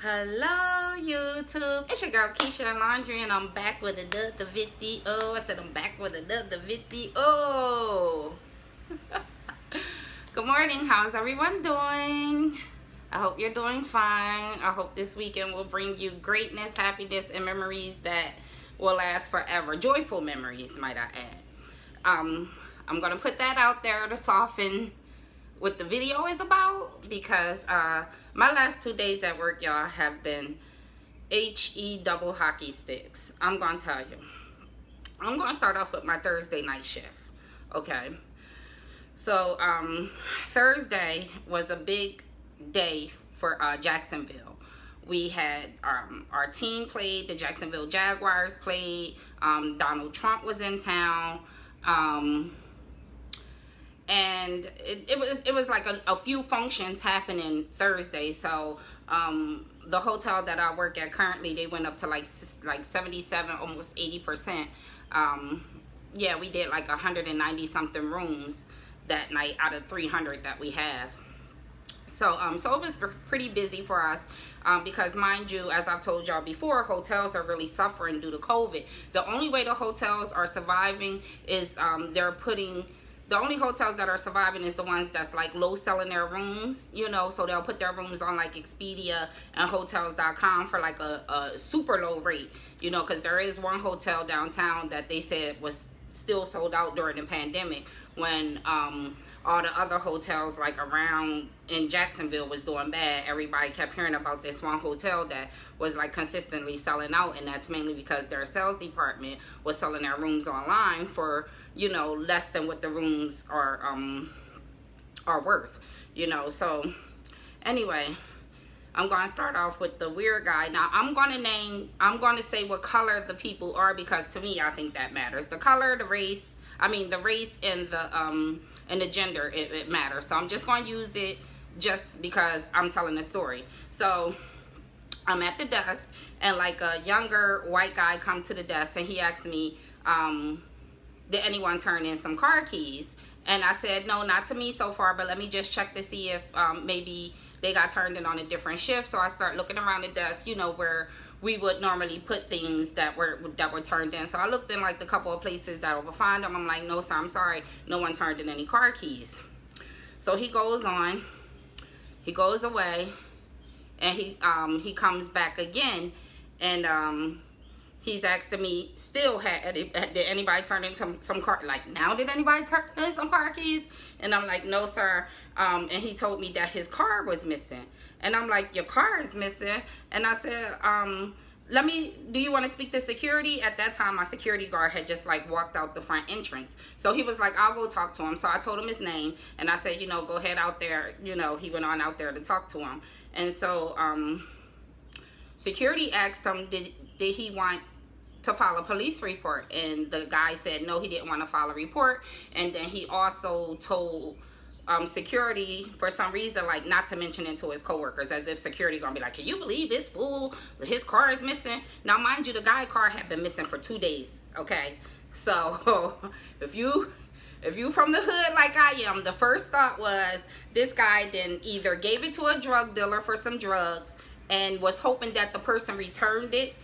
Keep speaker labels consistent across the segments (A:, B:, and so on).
A: Hello YouTube, it's your girl Keisha Laundry and I'm back with another video. I said I'm back with another video. Good morning, how's everyone doing? I hope you're doing fine. I hope this weekend will bring you greatness, happiness, and memories that will last forever. Joyful memories, might I add. I'm gonna put that out there to soften what the video is about, because my last 2 days at work, y'all, have been HE double hockey sticks. I'm gonna tell you. I'm gonna start off with my Thursday night shift. Okay, so Thursday was a big day for Jacksonville. We had our team played, the Jacksonville Jaguars played, Donald Trump was in town, and it was like a few functions happening Thursday. So the hotel that I work at currently, they went up to like 77, almost 80%. Yeah, we did like 190 something rooms that night out of 300 that we have. So so it was pretty busy for us, because mind you, as I've told y'all before, hotels are really suffering due to COVID. The only way the hotels are surviving is the only hotels that are surviving is the ones that's like low selling their rooms, you know, so they'll put their rooms on like Expedia and hotels.com for like a super low rate, you know, because there is one hotel downtown that they said was still sold out during the pandemic, when all the other hotels like around in Jacksonville was doing bad. Everybody kept hearing about this one hotel that was like consistently selling out, and that's mainly because their sales department was selling their rooms online for, you know, less than what the rooms are worth, you know. So anyway, I'm going to start off with the weird guy. Now, I'm going to say what color the people are, because to me, I think that matters. The color, the race and the gender, it matters. So I'm just going to use it just because I'm telling the story. So I'm at the desk, and like a younger white guy come to the desk, and he asked me, did anyone turn in some car keys? And I said, no, not to me so far, but let me just check to see if maybe they got turned in on a different shift. So I start looking around the desk, you know, where we would normally put things that were turned in. So I looked in like the couple of places that I would find them. I'm like, no sir, I'm sorry, no one turned in any car keys. So he goes on, he goes away, and he comes back again, and he's asking me still, did anybody turn in some car, like now did anybody turn in some car keys? And I'm like, no sir. And he told me that his car was missing. And I'm like, your car is missing? And I said, do you want to speak to security? At that time, my security guard had just like walked out the front entrance. So he was like, I'll go talk to him. So I told him his name, and I said, you know, go ahead out there. You know, he went on out there to talk to him. And so security asked him, did he want to file a police report? And the guy said no, he didn't want to file a report. And then he also told security, for some reason, like not to mention it to his coworkers, as if security gonna be like, can you believe this fool, his car is missing? Now mind you, the guy's car had been missing for 2 days. Okay, so if you from the hood like I am, the first thought was this guy then either gave it to a drug dealer for some drugs and was hoping that the person returned it,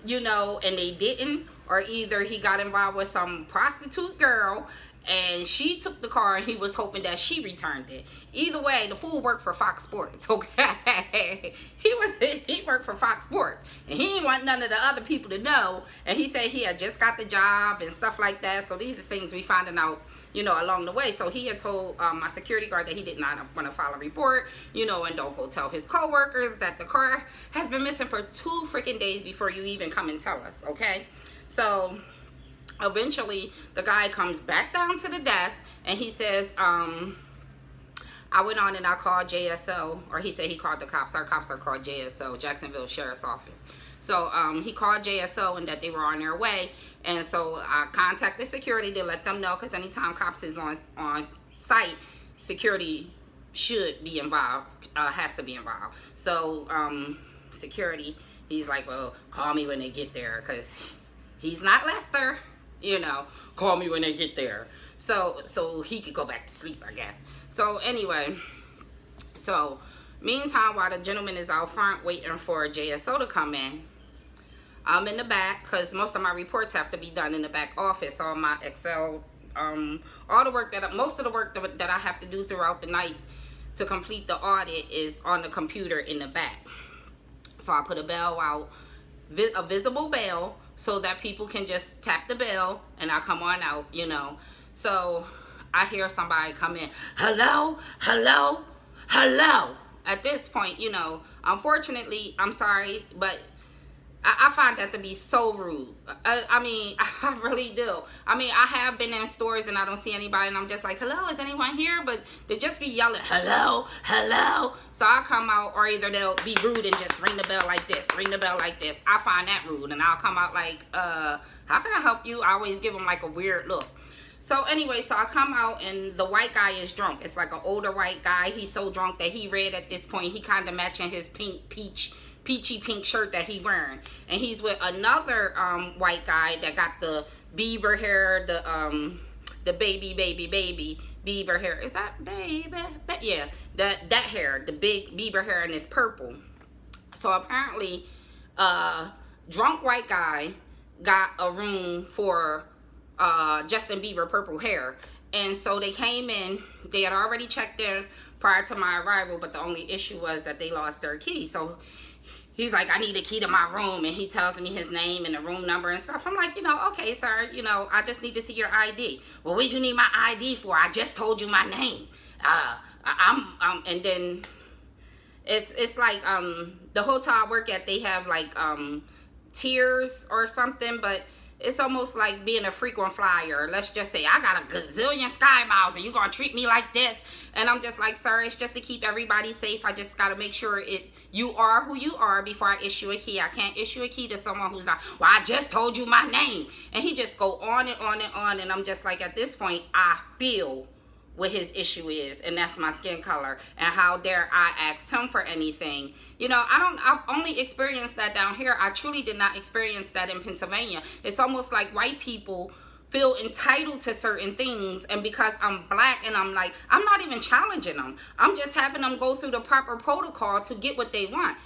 A: you know, and they didn't, or either he got involved with some prostitute girl and she took the car and he was hoping that she returned it. Either way, the fool worked for Fox Sports, okay? He worked for Fox Sports, and he didn't want none of the other people to know, and he said he had just got the job and stuff like that. So these are things we finding out, you know, along the way. So he had told my security guard that he did not want to file a report, you know, and don't go tell his coworkers that the car has been missing for 2 freaking days before you even come and tell us, okay? So eventually the guy comes back down to the desk, and he says, I went on and I called JSO, or he said he called the cops. Our cops are called JSO, Jacksonville Sheriff's Office. So he called JSO and that they were on their way. And so I contacted security to let them know, because anytime cops is on site, security should be involved, has to be involved. So security, he's like, well, call me when they get there, because he's not Lester, you know, call me when they get there. So he could go back to sleep, I guess. So anyway, so Meantime, while the gentleman is out front waiting for JSO to come in, I'm in the back because most of my reports have to be done in the back office. All my Excel, all the work most of the work that I have to do throughout the night to complete the audit is on the computer in the back. So I put a bell out, a visible bell, so that people can just tap the bell and I come on out, you know. So I hear somebody come in, hello, hello, hello. At this point, you know, unfortunately, I'm sorry, but I find that to be so rude. I mean, I really do. I mean, I have been in stores and I don't see anybody and I'm just like, hello, is anyone here? But they just be yelling, hello, hello. So I come out, or either they'll be rude and just ring the bell like this, ring the bell like this. I find that rude, and I'll come out like, how can I help you? I always give them like a weird look. So anyway, so I come out and the white guy is drunk. It's like an older white guy. He's so drunk that he red at this point. He kind of matching his peachy pink shirt that he wearing, and he's with another white guy that got the Bieber hair, the baby Bieber hair. Is that baby? Yeah, that hair, the big Bieber hair, and it's purple. So apparently, drunk white guy got a room for Justin Bieber purple hair, and so they came in. They had already checked in prior to my arrival, but the only issue was that they lost their key. So he's like, I need a key to my room, and he tells me his name and the room number and stuff. I'm like, you know, okay, sir, you know, I just need to see your ID. Well, what do you need my ID for? I just told you my name. And then it's like the hotel I work at, they have like tiers or something, but it's almost like being a frequent flyer. Let's just say I got a gazillion Sky Miles and you're going to treat me like this. And I'm just like, sir, it's just to keep everybody safe. I just got to make sure you are who you are before I issue a key. I can't issue a key to someone who's not, well, I just told you my name. And he just go on and on and on. And I'm just like, at this point, I feel what his issue is, and that's my skin color, and how dare I ask him for anything. You know, I've only experienced that down here. I truly did not experience that in Pennsylvania. It's almost like white people feel entitled to certain things, and because I'm black and I'm like, I'm not even challenging them. I'm just having them go through the proper protocol to get what they want.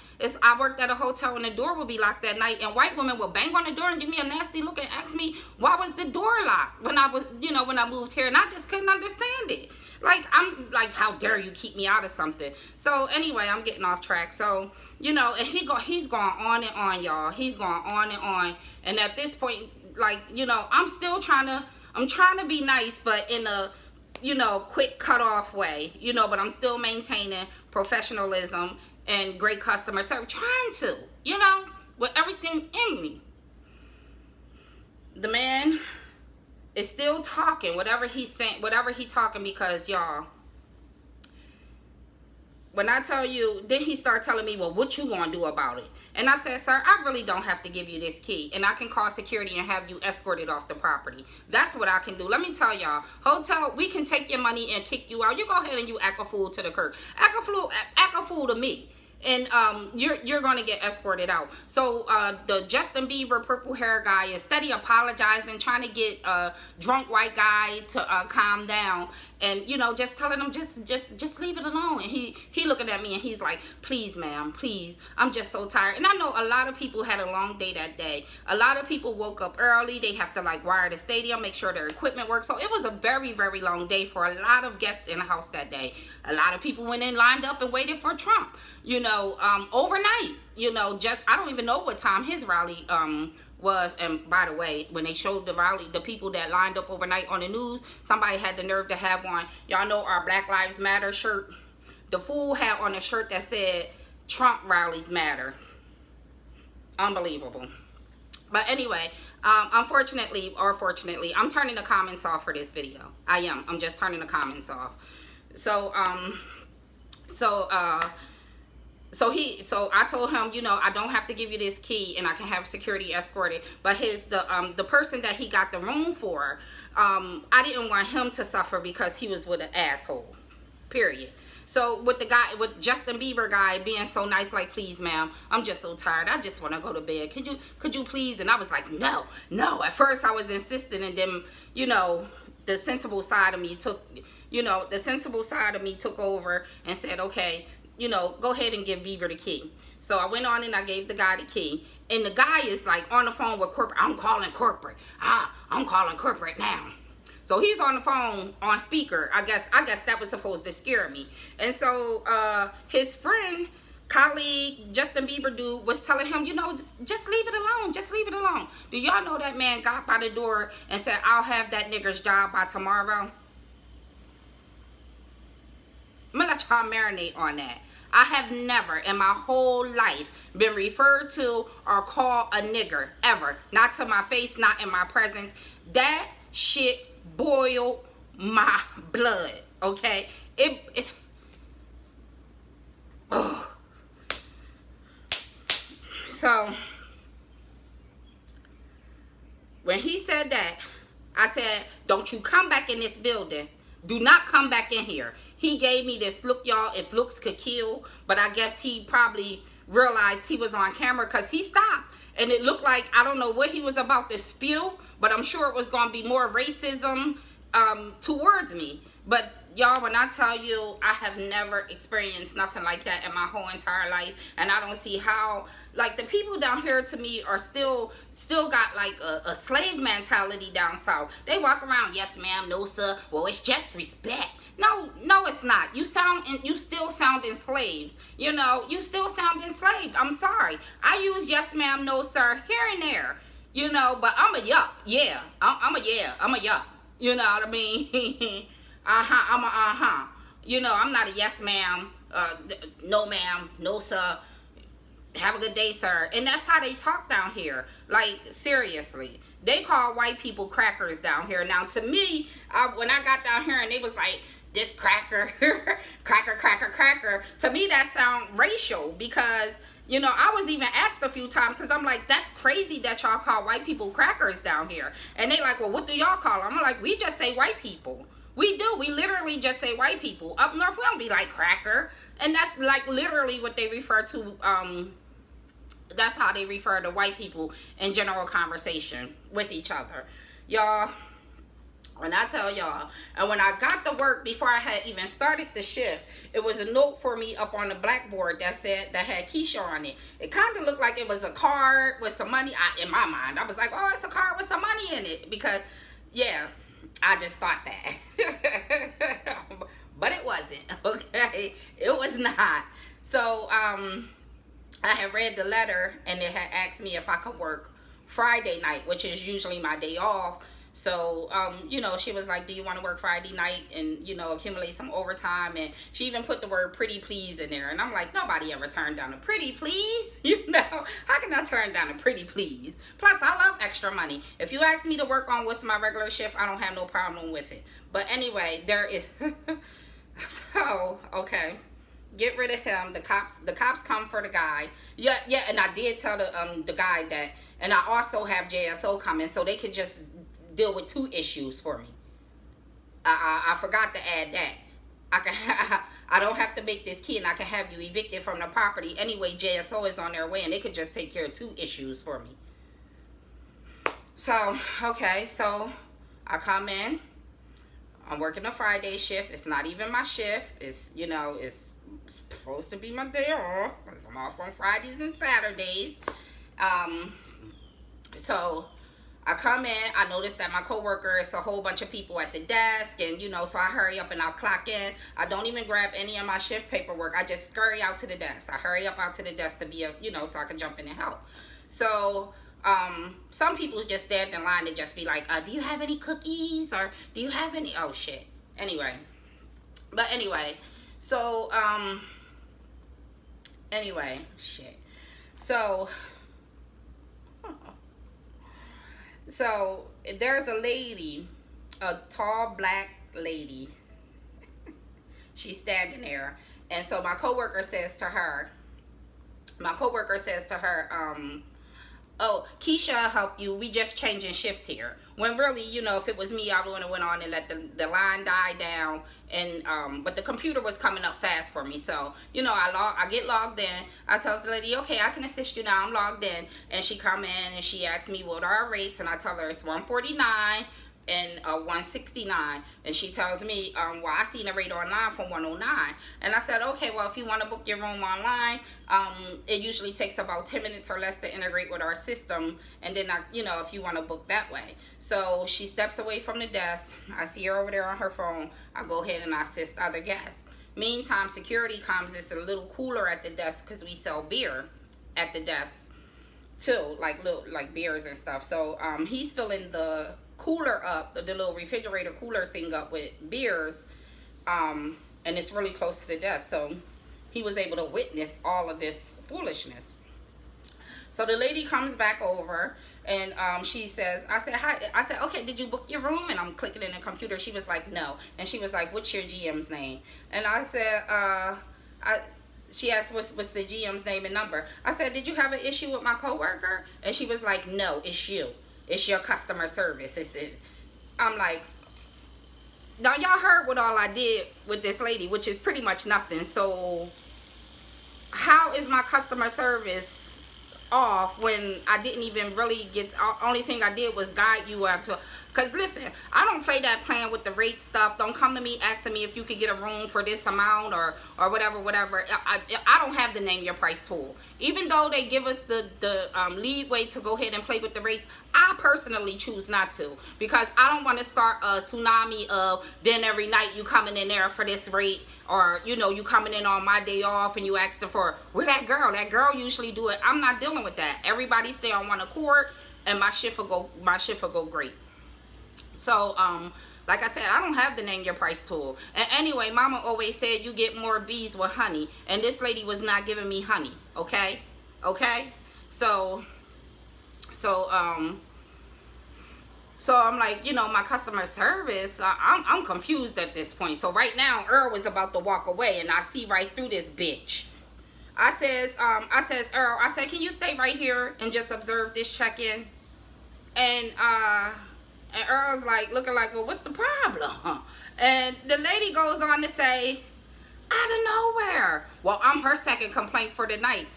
A: I worked at a hotel and the door would be locked that night, and white women would bang on the door and give me a nasty look and ask me why was the door locked when I was, you know, when I moved here, and I just couldn't understand it. Like, I'm like, how dare you keep me out of something? So anyway, I'm getting off track. So, you know, and he's going on and on, y'all. He's going on and on, and at this point, like, you know, I'm trying to be nice, but in a, you know, quick cut off way, you know, but I'm still maintaining professionalism and great customer service, trying to, you know, with everything in me. The man is still talking, whatever he's saying, whatever he talking, because y'all, when I tell you, then he start telling me, well, what you gonna do about it? And I said, sir, I really don't have to give you this key, and I can call security and have you escorted off the property. That's what I can do. Let me tell y'all, hotel, we can take your money and kick you out. You go ahead and you act a fool to the curb. Act a fool to me. And you're going to get escorted out. So the Justin Bieber purple hair guy is steady apologizing, trying to get a drunk white guy to calm down, and, you know, just telling him just leave it alone. And he looking at me and he's like, please, ma'am, please, I'm just so tired. And I know a lot of people had a long day that day. A lot of people woke up early. They have to like wire the stadium, make sure their equipment works. So it was a very, very long day for a lot of guests in the house that day. A lot of people went in, lined up, and waited for Trump, you know, overnight. You know, I don't even know what time his rally was. And by the way, when they showed the rally, the people that lined up overnight on the news, somebody had the nerve to have on, y'all know, our Black Lives Matter shirt. The fool had on a shirt that said Trump rallies matter. Unbelievable. But anyway, unfortunately or fortunately, I'm turning the comments off for this video. I'm just turning the comments off. So I told him, you know, I don't have to give you this key, and I can have security escorted. But the person that he got the room for, I didn't want him to suffer because he was with an asshole. Period. So with Justin Bieber guy being so nice, like, please, ma'am, I'm just so tired. I just want to go to bed. Could you please? And I was like, no. At first I was insisting, and then, you know, the sensible side of me took over and said, okay, you know, go ahead and give Bieber the key. So I went on and I gave the guy the key. And the guy is like on the phone with corporate. I'm calling corporate. I'm calling corporate now. So he's on the phone on speaker. I guess that was supposed to scare me. And so his friend, colleague, Justin Bieber dude was telling him, you know, just leave it alone. Just leave it alone. Do y'all know that man got by the door and said, I'll have that nigger's job by tomorrow? I'm going to let y'all marinate on that. I have never in my whole life been referred to or called a nigger, ever. Not to my face, not in my presence. That shit boiled my blood, okay? It's... Oh. So, when he said that, I said, don't you come back in this building. Do not come back in here. He gave me this look, y'all, if looks could kill. But I guess he probably realized he was on camera because he stopped. And it looked like, I don't know what he was about to spew, but I'm sure it was going to be more racism towards me. But y'all, when I tell you, I have never experienced nothing like that in my whole entire life. And I don't see how, like, the people down here to me are still got like a slave mentality down south. They walk around, yes ma'am, no sir, well it's just respect. No, it's not. You still sound enslaved. You know, you still sound enslaved. I'm sorry. I use yes ma'am, no sir here and there. You know, but I'm a yup. Yeah. I'm a yup. You know what I mean? I'm you know, I'm not a yes ma'am, no ma'am, no sir, have a good day sir. And that's how they talk down here. Like, seriously, they call white people crackers down here. Now to me, when I got down here and they was like, this cracker, cracker, to me that sound racial, because you know, I was even asked a few times, because I'm like, that's crazy that y'all call white people crackers down here. And they like, well, what do y'all call them? I'm like, we just say white people. We do. We literally just say white people. Up north, we don't be like cracker. And that's like literally what they refer to. That's how they refer to white people in general conversation with each other. Y'all, when I tell y'all, and when I got to work before I had even started the shift, it was a note for me up on the blackboard that had Keisha on it. It kind of looked like it was a card with some money. In my mind, I was like, oh, it's a card with some money in it. Because, yeah, I just thought that. But it wasn't, okay? It was not. So, I had read the letter, and it had asked me if I could work Friday night, which is usually my day off. So, you know, she was like, do you want to work Friday night and, you know, accumulate some overtime? And she even put the word pretty please in there. And I'm like, nobody ever turned down a pretty please. You know, how can I turn down a pretty please? Plus, I love extra money. If you ask me to work on what's my regular shift, I don't have no problem with it. But anyway, there is... So, okay. Get rid of him. The cops come for the guy. Yeah, and I did tell the guy that, and I also have JSO coming, so they could just deal with 2 issues for me. I forgot to add that. I don't have to make this key, and I can have you evicted from the property. Anyway, JSO is on their way, and they could just take care of 2 issues for me. So, okay, so I come in. I'm working a Friday shift. It's not even my shift. It's, you know, it's supposed to be my day off, because I'm off on Fridays and Saturdays. So I come in, I notice that my coworker is a whole bunch of people at the desk, and you know, so I hurry up and I'll clock in. I don't even grab any of my shift paperwork. I just scurry out to the desk. I hurry up out to the desk to be you know, so I can jump in and help. So some people just stand in line and just be like, do you have any cookies, or do you have any, oh shit. Anyway, so shit. So there's a lady, a tall black lady. She's standing there, and so my coworker says to her, oh, Keisha will help you. We just changing shifts here. When really, you know, if it was me, I would have went on and let the line die down. And but the computer was coming up fast for me. So, you know, I get logged in. I tell the lady, okay, I can assist you now. I'm logged in. And she come in and she asks me what are our rates. And I tell her it's $149 and 169, and she tells me, well, I seen a rate online for 109, and I said, okay, well, if you want to book your room online, it usually takes about 10 minutes or less to integrate with our system, and then if you want to book that way. So she steps away from the desk. I see her over there on her phone. I go ahead and I assist other guests. Meantime, security comes. It's a little cooler at the desk because we sell beer at the desk too, like beers and stuff. So he's filling the cooler up, the little refrigerator cooler thing up with beers, and it's really close to the desk, so he was able to witness all of this foolishness. So the lady comes back over, and she says, I said, hi. I said, okay, did you book your room? And I'm clicking in the computer. She was like, no. And she was like, what's your GM's name? And I said, she asked what's the GM's name and number. I said, did you have an issue with my coworker? And she was like, no, it's you. It's your customer service. I'm like, now y'all heard what all I did with this lady, which is pretty much nothing. So how is my customer service off when I didn't even really only thing I did was guide you out to, because listen, I don't play that playing with the rate stuff. Don't come to me asking me if you could get a room for this amount or whatever. I don't have the name your price tool. Even though they give us the leeway to go ahead and play with the rates, I personally choose not to, because I don't want to start a tsunami of then every night you coming in there for this rate, or you coming in on my day off and you asking for, where that girl usually do it. I'm not dealing with that. Everybody stay on one accord and my shift will go great. So like I said, I don't have the name your price tool. And anyway, mama always said you get more bees with honey, and this lady was not giving me honey. Okay so I'm like, my customer service, I'm confused at this point. So right now Earl was about to walk away, and I see right through this bitch. I says Earl, I said, can you stay right here and just observe this check-in? And Earl's like looking like, well, what's the problem? And the lady goes on to say, out of nowhere, well, I'm her second complaint for the night.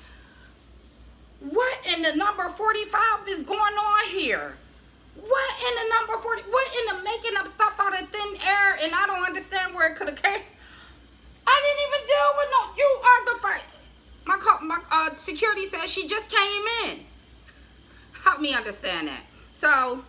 A: What in the number 45 is going on here? What in the number 40? What in the making up stuff out of thin air? And I don't understand where it could have came. I didn't even deal with no. You are the first. My security says she just came in. Help me understand that. So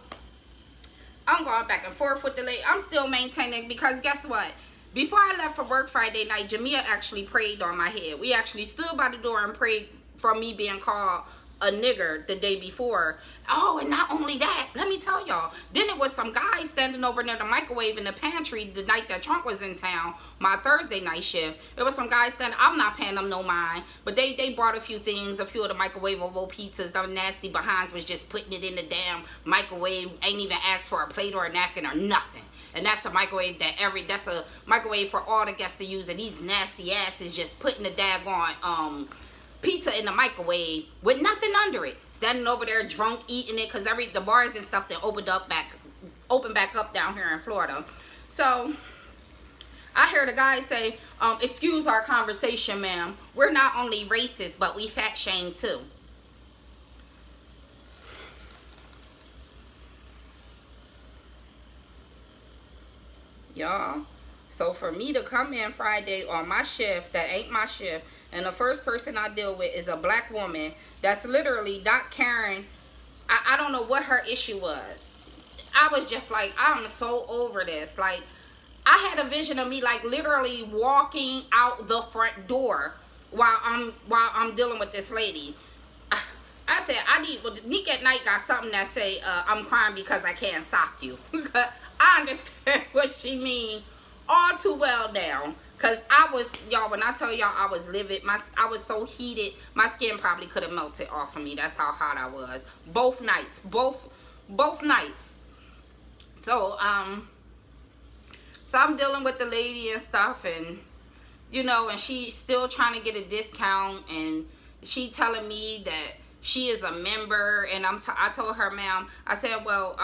A: I'm going back and forth with the lady. I'm still maintaining, because guess what? Before I left for work Friday night, Jamia actually prayed on my head. We actually stood by the door and prayed for me being called a nigger the day before. Oh, and not only that, let me tell y'all, then it was some guys standing over near the microwave in the pantry the night that Trump was in town, my Thursday night shift. There was some guys standing, I'm not paying them no mind, but they brought a few things, a few of the microwavable pizzas. Them nasty behinds was just putting it in the damn microwave, ain't even asked for a plate or a napkin or nothing. And that's a microwave that's a microwave for all the guests to use, and these nasty asses just putting the daggone pizza in the microwave with nothing under it, standing over there drunk eating it, because the bars and stuff that opened back up down here in Florida. So I heard a guy say, excuse our conversation, ma'am, we're not only racist but we fat shame too. Y'all, so for me to come in Friday on my shift that ain't my shift, and the first person I deal with is a black woman that's literally not caring. I don't know what her issue was. I was just like, I'm so over this. Like, I had a vision of me like literally walking out the front door while I'm dealing with this lady. I said, Nick at night got something that say, I'm crying because I can't sock you. I understand what she mean all too well now. Because y'all, when I tell y'all I was livid, I was so heated, my skin probably could have melted off of me. That's how hot I was. Both nights. Both nights. So I'm dealing with the lady and stuff, and, and she's still trying to get a discount, and she telling me that she is a member, and I told her, ma'am, I said, well,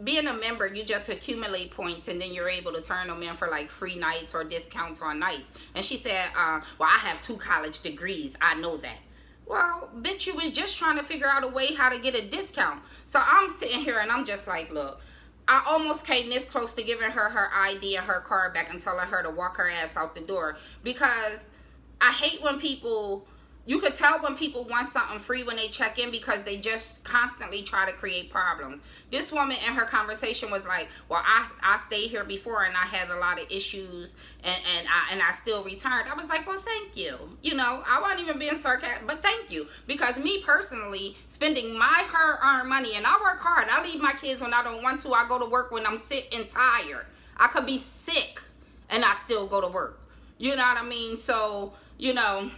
A: being a member, you just accumulate points, and then you're able to turn them in for like free nights or discounts on nights. And she said, well, I have 2 college degrees. I know that. Well, bitch, you was just trying to figure out a way how to get a discount. So I'm sitting here and I'm just like, look, I almost came this close to giving her her ID and her card back and telling her to walk her ass out the door, because I hate when people, you could tell when people want something free when they check in, because they just constantly try to create problems. This woman in her conversation was like, well, I stayed here before and I had a lot of issues and I still returned. I was like, well, thank you. You know, I wasn't even being sarcastic, but thank you. Because me personally, spending my hard-earned money, and I work hard. I leave my kids when I don't want to. I go to work when I'm sick and tired. I could be sick and I still go to work. You know what I mean? So, you know,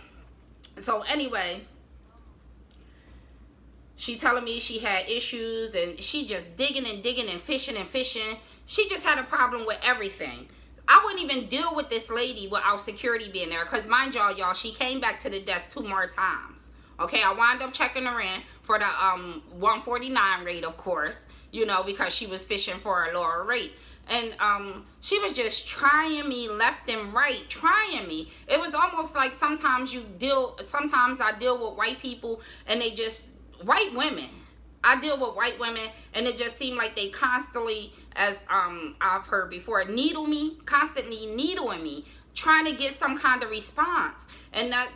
A: so anyway, she telling me she had issues and she just digging and fishing and fishing. She just had a problem with everything. I wouldn't even deal with this lady without security being there, because mind y'all, she came back to the desk 2 more times. Okay, I wound up checking her in for the 149 rate, of course, you know, because she was fishing for a lower rate. And she was just trying me left and right, trying me. It was almost like sometimes I deal with white people and they just, white women. I deal with white women and it just seemed like they constantly, as I've heard before, constantly needling me, trying to get some kind of response. And that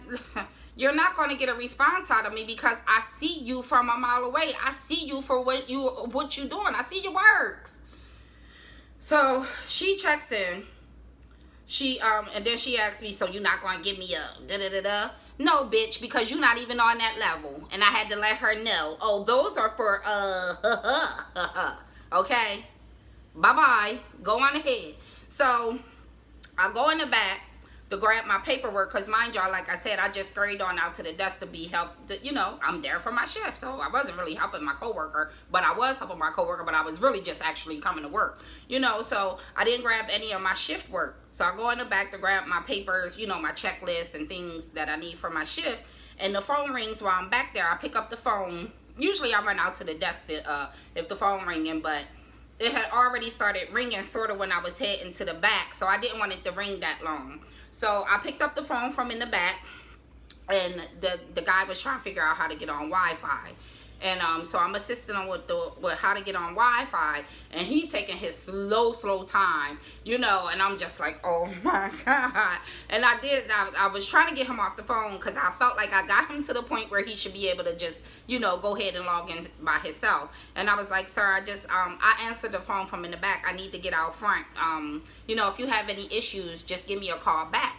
A: you're not going to get a response out of me, because I see you from a mile away. I see you for what you're doing. I see your works. So she checks in. And then she asks me, so you're not going to give me a da-da-da-da? No, bitch, because you're not even on that level. And I had to let her know, oh, those are for, okay? Bye-bye. Go on ahead. So I go in the back to grab my paperwork, because mind y'all, like I said, I just scurried on out to the desk to be helped. You know, I'm there for my shift, so I wasn't really helping my coworker, but I was helping my coworker, but I was really just actually coming to work, you know. So I didn't grab any of my shift work. So I go in the back to grab my papers, you know, my checklist and things that I need for my shift. And the phone rings while I'm back there. I pick up the phone. Usually I run out to the desk to, if the phone ringing, but it had already started ringing sort of when I was heading to the back, so I didn't want it to ring that long. So I picked up the phone from in the back, and the guy was trying to figure out how to get on Wi-Fi. And so I'm assisting him with how to get on Wi-Fi, and he taking his slow time, you know, and I'm just like, oh my God. And I was trying to get him off the phone, because I felt like I got him to the point where he should be able to just, you know, go ahead and log in by himself. And I was like, sir, I answered the phone from in the back. I need to get out front. You know, if you have any issues, just give me a call back.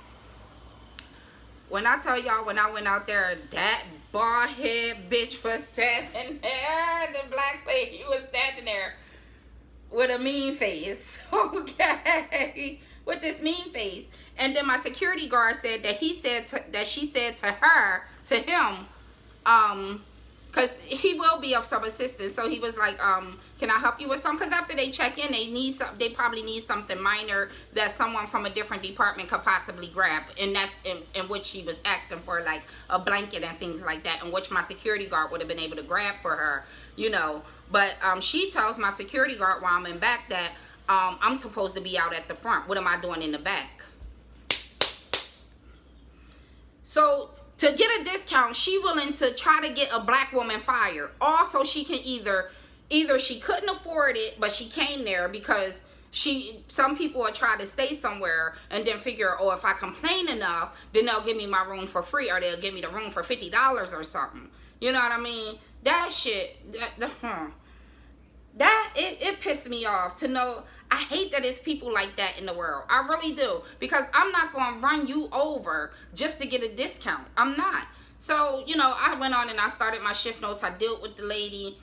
A: When I tell y'all, when I went out there, that bald head bitch was standing there. The black lady was standing there with a mean face. Okay, with this mean face. And then my security guard said that she said to him, because he will be of some assistance. So he was like, can I help you with something? Because after they check in, they probably need something minor that someone from a different department could possibly grab. And that's in which he was asking for, like a blanket and things like that, in which my security guard would have been able to grab for her, you know. But she tells my security guard while I'm in back that I'm supposed to be out at the front. What am I doing in the back? So to get a discount, she willing to try to get a black woman fired. Also, she can either she couldn't afford it, but she came there because some people will try to stay somewhere and then figure, oh, if I complain enough, then they'll give me my room for free, or they'll give me the room for $50 or something. You know what I mean? That shit, it pissed me off to know. I hate that it's people like that in the world. I really do. Because I'm not going to run you over just to get a discount. I'm not. So, you know, I went on and I started my shift notes. I dealt with the lady,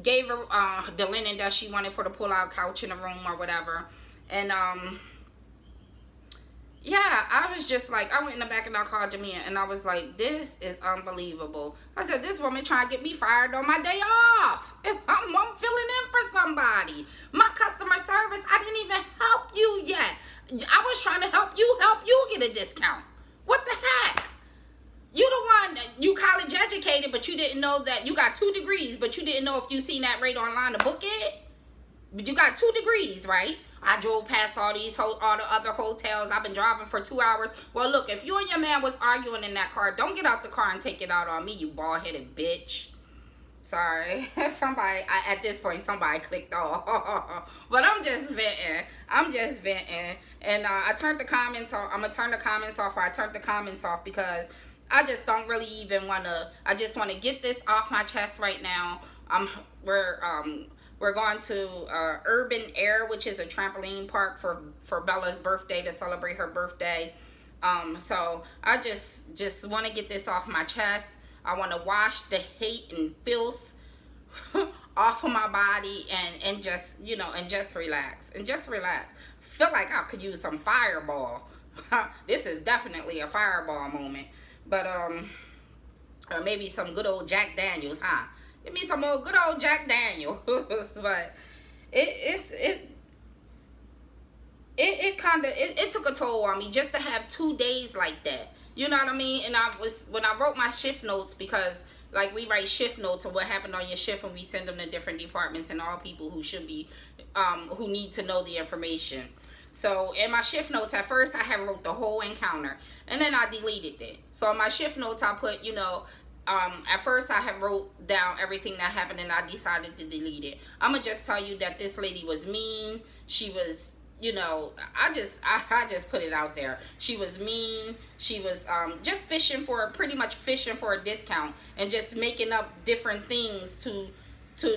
A: gave her the linen that she wanted for the pull-out couch in the room or whatever. And, yeah, I was just like, I went in the back and I called Jamia, and I was like, this is unbelievable. I said, this woman trying to get me fired on my day off. If I'm filling in for somebody. My customer service, I didn't even help you yet. I was trying to help you get a discount. What the heck? You the one, you college educated, but you didn't know that you got 2 degrees, but you didn't know if you seen that rate online to book it. But you got 2 degrees, right? I drove past all the other hotels. I've been driving for 2 hours. Well, look, if you and your man was arguing in that car, don't get out the car and take it out on me, you bald-headed bitch. Sorry. At this point, somebody clicked off. But I'm just venting. And I turned the comments off. I'm going to turn the comments off, or I turned the comments off because I just don't really even want to. I just want to get this off my chest right now. We're going to Urban Air, which is a trampoline park for Bella's birthday, to celebrate her birthday. So I just want to get this off my chest. I want to wash the hate and filth off of my body and just, and just relax. Feel like I could use some Fireball. This is definitely a Fireball moment. But, or maybe some good old Jack Daniels, huh? Give me some old good old Jack Daniels. But it took a toll on me just to have 2 days like that. You know what I mean? And when I wrote my shift notes, because like we write shift notes of what happened on your shift, and we send them to different departments and all people who should be, who need to know the information. So in my shift notes, at first I had wrote the whole encounter, and then I deleted it. So in my shift notes, I put, at first I had wrote down everything that happened, and I decided to delete it. I'm gonna just tell you that this lady was mean. She was, I just put it out there. She was mean. She was just pretty much fishing for a discount, and just making up different things to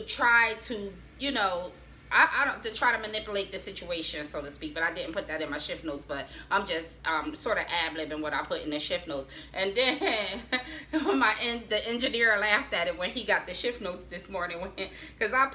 A: try to, to try to manipulate the situation, so to speak. But I didn't put that in my shift notes, but I'm just sort of ad-libbing what I put in the shift notes. And then the engineer laughed at it when he got the shift notes this morning, because I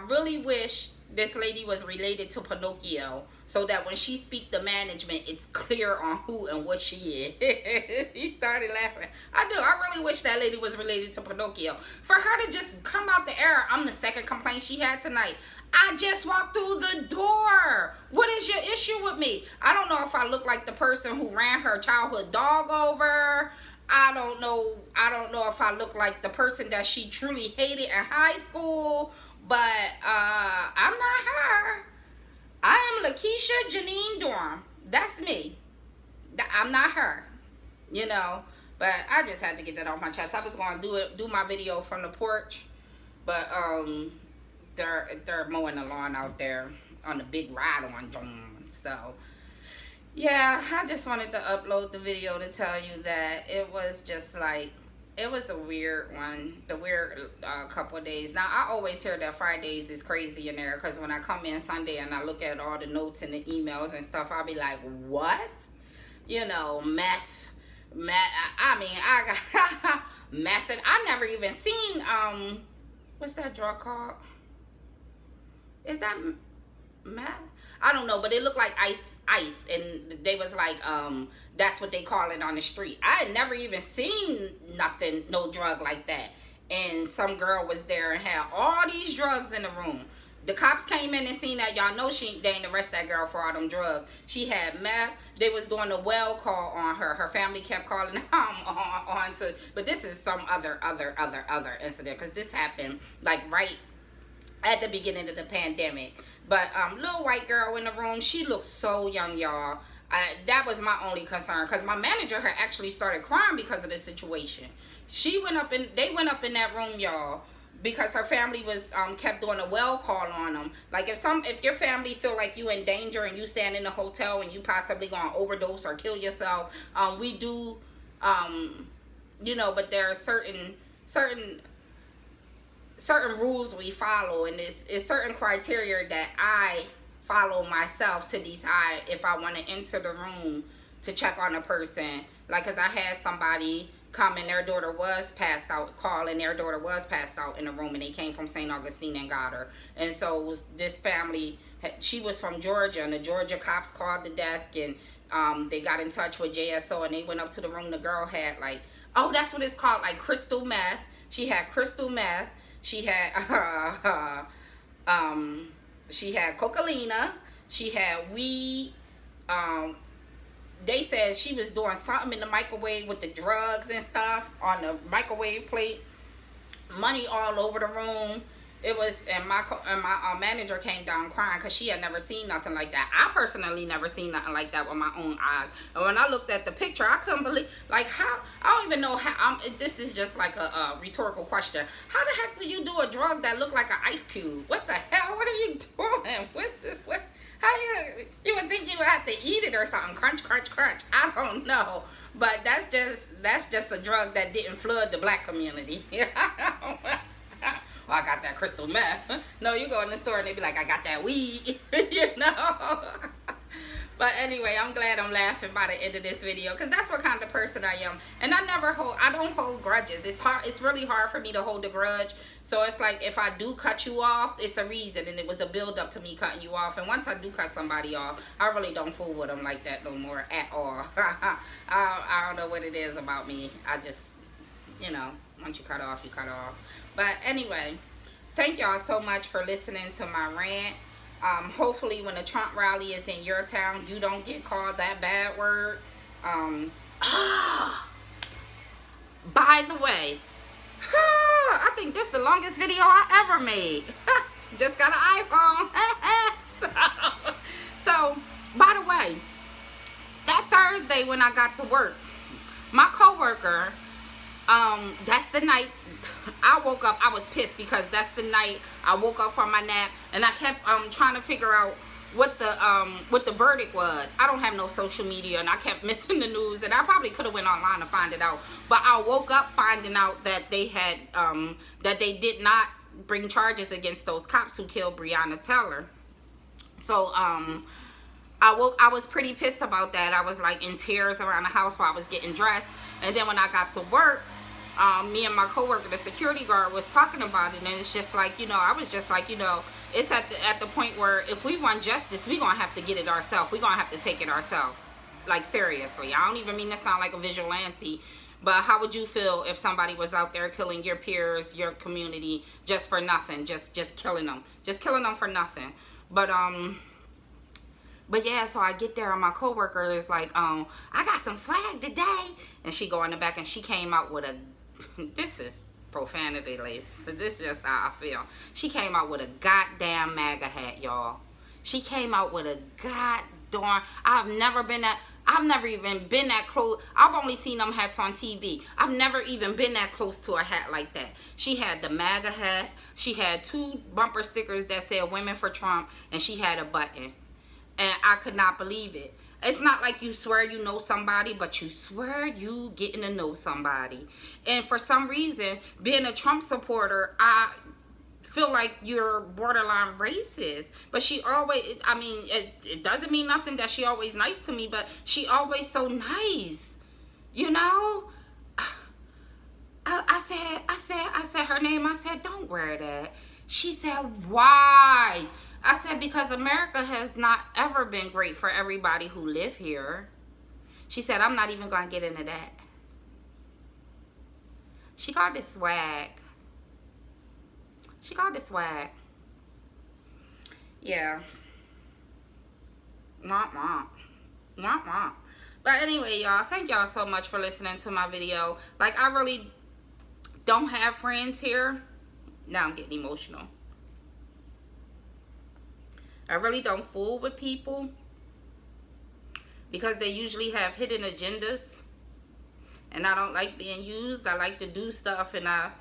A: really wish this lady was related to Pinocchio, so that when she speak to management, it's clear on who and what she is. He started laughing. I really wish that lady was related to Pinocchio. For her to just come out the air, I'm the second complaint she had tonight. I just walked through the door. What is your issue with me? I don't know if I look like the person who ran her childhood dog over. I don't know if I look like the person that she truly hated in high school. But I'm not her. I am Lakeisha Janine Durham. That's me. I'm not her. But I just had to get that off my chest. I was going to do my video from the porch, but they're mowing the lawn out there on the big ride-on. So yeah, I just wanted to upload the video to tell you that it was just like, it was a weird one, couple of days. Now, I always hear that Fridays is crazy in there, because when I come in Sunday and I look at all the notes and the emails and stuff, I'll be like, what? Meth. I got method. I never even seen, what's that drug called? Is that meth? I don't know, but it looked like ice, and they was like, that's what they call it on the street. I had never even seen nothing, no drug like that. And some girl was there and had all these drugs in the room. The cops came in and seen that. Y'all know they didn't arrest that girl for all them drugs. She had meth. They was doing a well call on her. Her family kept calling on to, but this is some other incident, because this happened like right at the beginning of the pandemic. But little white girl in the room, she looked so young, y'all. That was my only concern, because my manager had actually started crying because of the situation. They went up in that room, y'all, because her family was kept doing a well call on them. Like if your family feel like you in danger and you stand in a hotel and you possibly gonna overdose or kill yourself, we do, but there are certain rules we follow, and it's certain criteria that I follow myself to decide if I want to enter the room to check on a person. Like, because I had somebody come and their daughter was passed out, and their daughter was passed out in the room, and they came from St. Augustine and got her. And so this family, she was from Georgia, and the Georgia cops called the desk, and they got in touch with JSO, and they went up to the room. The girl had that's what it's called, like crystal meth. She had crystal meth. She had cocaine. She had weed. They said she was doing something in the microwave with the drugs and stuff on the microwave plate. Money all over the room. it was, and my manager came down crying because she had never seen nothing like that. I personally never seen nothing like that with my own eyes. And when I looked at the picture, I couldn't believe, like, how, I don't even know how, this is just like a rhetorical question. How the heck do you do a drug that look like an ice cube? What the hell? What are you doing? What? How you would think you would have to eat it or something? Crunch, crunch, crunch. I don't know. But that's just a drug that didn't flood the black community. Well, I got that crystal meth. No, you go in the store and they be like, I got that weed. You know. But anyway, I'm glad I'm laughing by the end of this video, because that's what kind of person I am. And I don't hold grudges. It's really hard for me to hold a grudge. So it's like, if I do cut you off, it's a reason, and it was a build up to me cutting you off. And once I do cut somebody off, I really don't fool with them like that no more at all. I don't know what it is about me. I just, you know, once you cut off, you cut off. But anyway, thank y'all so much for listening to my rant. Hopefully when the Trump rally is in your town, you don't get called that bad word. By the way, I think this is the longest video I ever made. Just got an iPhone. So, by the way, that Thursday when I got to work, my coworker, that's the night I woke up. I was pissed because that's the night I woke up from my nap, and I kept trying to figure out what the verdict was. I don't have no social media, and I kept missing the news, and I probably could have went online to find it out. But I woke up finding out that they had that they did not bring charges against those cops who killed Breonna Taylor. So I was pretty pissed about that. I was like in tears around the house while I was getting dressed, and then when I got to work, me and my coworker, the security guard, was talking about it, and it's just like, you know, I was just like, you know, it's at the point where if we want justice, we're gonna have to get it ourselves. We're gonna have to take it ourselves. Like, seriously. I don't even mean to sound like a vigilante, but how would you feel if somebody was out there killing your peers, your community, just for nothing, just killing them for nothing? But yeah, so I get there and my coworker is like, I got some swag today, and she go in the back and she came out with a this is profanity laced. So this is just how I feel. She came out with a goddamn MAGA hat, y'all. She came out with a goddamn. I've never even been that close. I've only seen them hats on TV. I've never even been that close to a hat like that. She had the MAGA hat. She had 2 bumper stickers that said "Women for Trump," and she had a button. And I could not believe it. It's not like you swear you know somebody, but you swear you getting to know somebody. And for some reason, being a Trump supporter, I feel like you're borderline racist. But she always, I mean, it doesn't mean nothing that she always nice to me, but she always so nice. You know? I said her name. I said, don't wear that. She said, why? I said, because America has not ever been great for everybody who live here. She said, I'm not even going to get into that. She called it swag. She called it swag. Yeah. Womp womp. Womp womp. But anyway, y'all, thank y'all so much for listening to my video. Like, I really don't have friends here. Now I'm getting emotional. I really don't fool with people because they usually have hidden agendas, and I don't like being used. I like to do stuff, and I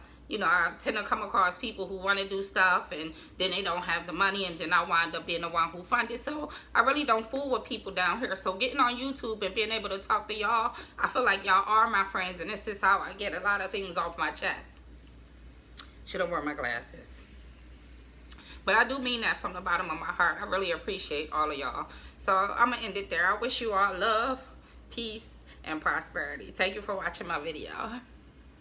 A: tend to come across people who want to do stuff, and then they don't have the money, and then I wind up being the one who funded. So I really don't fool with people down here. So getting on YouTube and being able to talk to y'all, I feel like y'all are my friends, and this is how I get a lot of things off my chest. Should have worn my glasses. But I do mean that from the bottom of my heart. I really appreciate all of y'all. So I'm going to end it there. I wish you all love, peace, and prosperity. Thank you for watching my video.